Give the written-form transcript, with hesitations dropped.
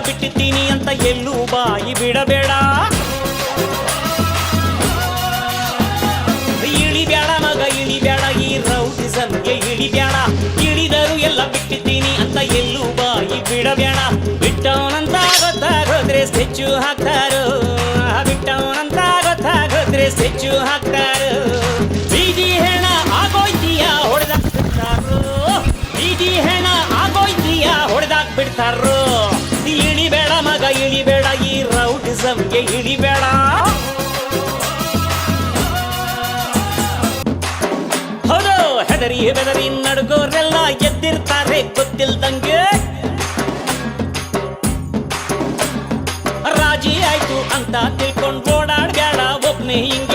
ಬಿಟ್ಟಿದ್ದೀನಿ ಅಂತ ಎಲ್ಲೂ ಬಾಯಿ ಬಿಡಬೇಡ. ಇಳಿಬೇಡ ಮಗ ಇಳಿಬೇಡ, ಈ ರೌಡಿಸಂಗೆ ಇಳಿಬೇಡ. ಇಳಿದರು ಎಲ್ಲ ಬಿಟ್ಟಿದ್ದೀನಿ ಅಂತ ಎಲ್ಲೂ ಬಾಯಿ ಬಿಡಬೇಡ. ಬಿಟ್ಟವನಂತ ಗೊತ್ತಾಗೋದ್ರೆ ಸ್ಕೆಚ್ಚು ಹಾಕ್ತಾರೋ, ಬಿಟ್ಟವನಂತ ಗೊತ್ತಾಗೋದ್ರೆ ಸ್ಕೆಚ್ಚು ಹಾಕ್ತಾರೋ. ಬೀದಿ ಹೆಣ ಆಗೋಯ್ತೀಯ ಹೊಡೆದಾಕ್ ಬಿಡ್ತಾರೋ, ಬೀದಿ ಹೆಣ ಆಗೋಯ್ತೀಯ ಹೊಡೆದಾಕ್ ಬಿಡ್ತಾರೋ. ಇಳಿಬೇಡ ಮಗ ಇಳಿಬೇಡ, ಈ ರೌಡಿಸಂಗೆ ಇಳಿಬೇಡ. ಹೌದು, ಹೆದರಿ ಬೆದರಿ ನಡ್ಗೋರೆಲ್ಲ ಎದ್ದಿರ್ತಾರೆ ಗೊತ್ತಿಲ್ದಂಗೆ. ರಾಜಿ ಆಯ್ತು ಅಂತ ತಿಳ್ಕೊಂಡು ಓಡಾಡ್ಬೇಡ ಒಬ್ನೇ ಹಿಂಗೆ.